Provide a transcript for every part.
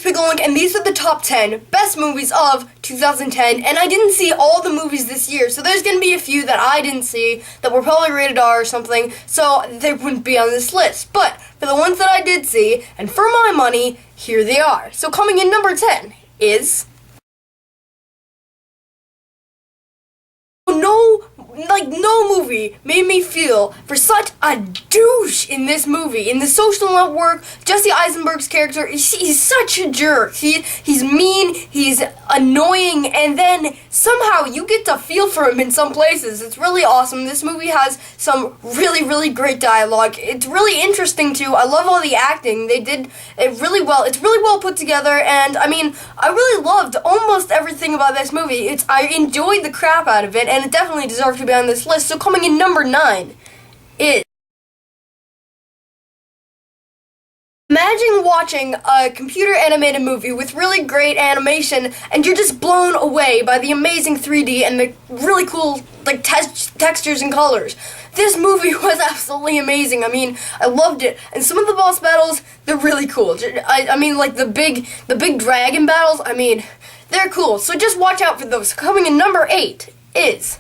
Pickle and these are the top 10 best movies of 2010, and I didn't see all the movies this year, so there's going to be a few that I didn't see that were probably rated R or something, so they wouldn't be on this list. But for the ones that I did see, and for my money, here they are. So coming in number 10 is... No movie made me feel for such a douche in this movie. In The Social Network, Jesse Eisenberg's character, he's such a jerk. He's mean, he's annoying, and then somehow you get to feel for him in some places. It's really awesome. This movie has some really great dialogue. It's really interesting too. I love all the acting. They did it really well. It's really well put together, and I mean, I really loved almost everything about this movie. I enjoyed the crap out of it, and it definitely deserved to be on this list. So coming in number 9 is... Imagine watching a computer animated movie with really great animation and you're just blown away by the amazing 3D and the really cool textures and colors. This movie was absolutely amazing. I mean, I loved it. And some of the boss battles, they're really cool. I mean, like the big dragon battles, I mean, they're cool. So just watch out for those. Coming in number 8 is...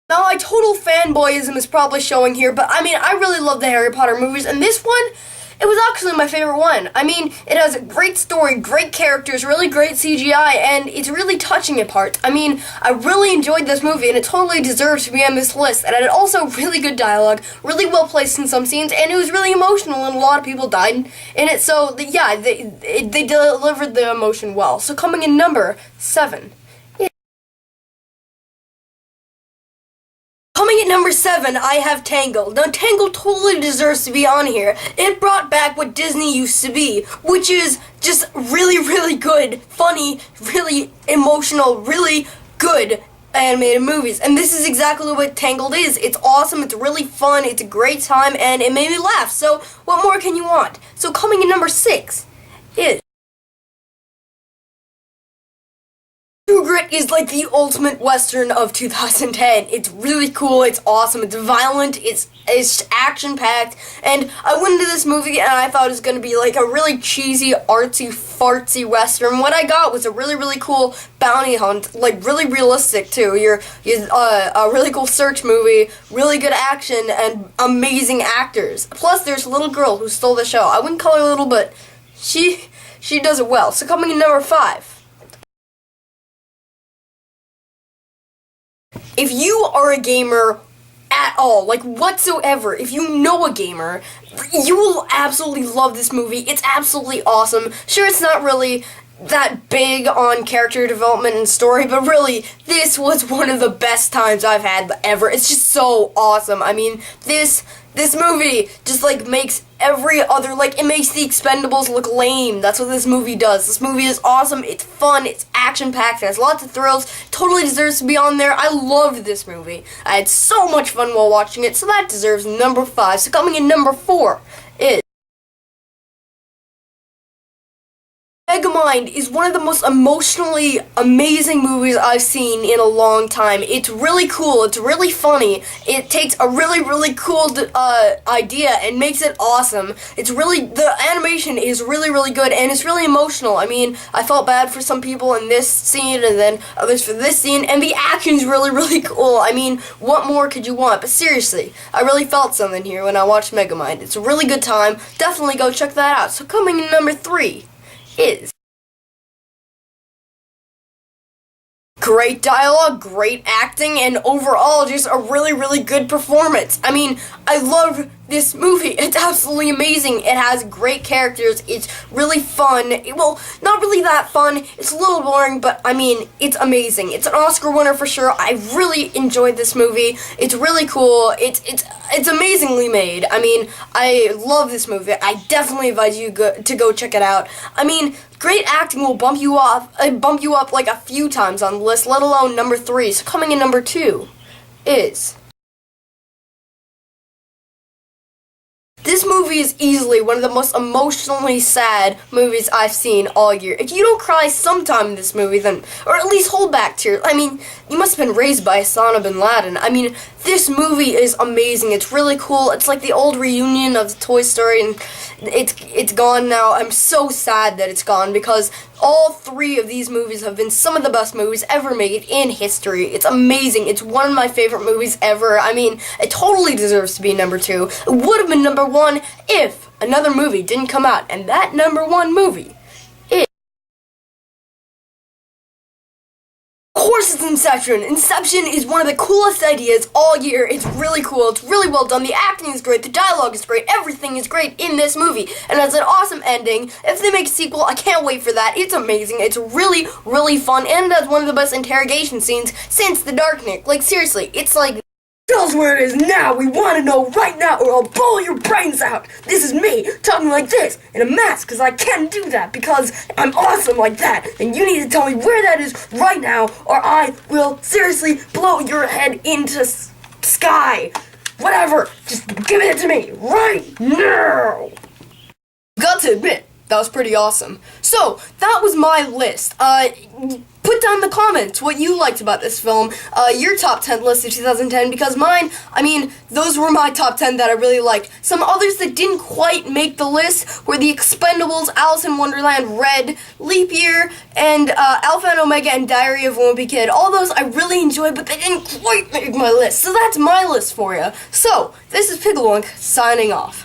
Now, my total fanboyism is probably showing here, but I mean, I really love the Harry Potter movies, and this one, it was actually my favorite one. I mean, it has a great story, great characters, really great CGI, and it's really touching at parts. I mean, I really enjoyed this movie, and it totally deserves to be on this list. And it had also really good dialogue, really well placed in some scenes, and it was really emotional, and a lot of people died in it. So, yeah, they delivered the emotion well. So coming in number 7. Coming at number 7, I have Tangled. Now, Tangled totally deserves to be on here. It brought back what Disney used to be, which is just really good, funny, really emotional, really good animated movies. And this is exactly what Tangled is. It's awesome, it's really fun, it's a great time, and it made me laugh. So, what more can you want? So, coming in number 6 is... True Grit is like the ultimate Western of 2010. It's really cool, it's awesome, it's violent, it's action-packed, and I went into this movie and I thought it was going to be like a really cheesy, artsy-fartsy Western. What I got was a really cool bounty hunt, like really realistic too. You're a really cool search movie, really good action, and amazing actors. Plus, there's a little girl who stole the show. I wouldn't call her little, but she does it well. So coming in number 5. If you are a gamer at all, like whatsoever, if you know a gamer, you will absolutely love this movie. It's absolutely awesome. Sure, it's not really that big on character development and story, but really, this was one of the best times I've had ever. It's just so awesome. I mean, this movie just makes every other, it makes the Expendables look lame. That's what this movie does. This movie is awesome, it's fun, it's action-packed, it has lots of thrills, totally deserves to be on there. I loved this movie. I had so much fun while watching it, so that deserves number 5. So coming in number 4 is... Megamind is one of the most emotionally amazing movies I've seen in a long time. It's really cool, it's really funny, it takes a really cool idea and makes it awesome. The animation is really good, and it's really emotional. I mean, I felt bad for some people in this scene, and then others for this scene, and the action's really cool. I mean, what more could you want? But seriously, I really felt something here when I watched Megamind. It's a really good time, definitely go check that out. So coming in number 3 is... Great dialogue, great acting, and overall just a really good performance. I mean, I love this movie. It's absolutely amazing. It has great characters. It's really fun. Well, not really that fun. It's a little boring, but I mean, it's amazing. It's an Oscar winner for sure. I really enjoyed this movie. It's really cool. It's amazingly made. I mean, I love this movie. I definitely advise you to go check it out. I mean, great acting will bump you up like a few times on the list, let alone number 3. So coming in number 2 is... This movie is easily one of the most emotionally sad movies I've seen all year. If you don't cry sometime in this movie, then, or at least hold back tears. I mean, you must have been raised by Osama bin Laden. I mean, this movie is amazing. It's really cool. It's like the old reunion of Toy Story, and it's gone now. I'm so sad that it's gone because all three of these movies have been some of the best movies ever made in history. It's amazing. It's one of my favorite movies ever. I mean, it totally deserves to be number 2. It would have been number 1 if another movie didn't come out, and that number 1 movie is, of course, it's Inception. Inception is one of the coolest ideas all year. It's really cool. It's really well done. The acting is great. The dialogue is great. Everything is great in this movie. And it's an awesome ending. If they make a sequel, I can't wait for that. It's amazing. It's really, really fun. And it has one of the best interrogation scenes since The Dark Knight. Like, seriously, it's like, tell us where it is now. We want to know right now, or I'll blow your brains out. This is me talking like this in a mask, because I can do that because I'm awesome like that. And you need to tell me where that is right now, or I will seriously blow your head into sky. Whatever. Just give it to me right now. Got to admit, that was pretty awesome. So, that was my list. Put down in the comments what you liked about this film, your top 10 list of 2010, because mine, I mean, those were my top 10 that I really liked. Some others that didn't quite make the list were The Expendables, Alice in Wonderland, Red, Leap Year, and Alpha and Omega and Diary of a Wimpy Kid. All those I really enjoyed, but they didn't quite make my list, so that's my list for you. So, this is Pigglewunk, signing off.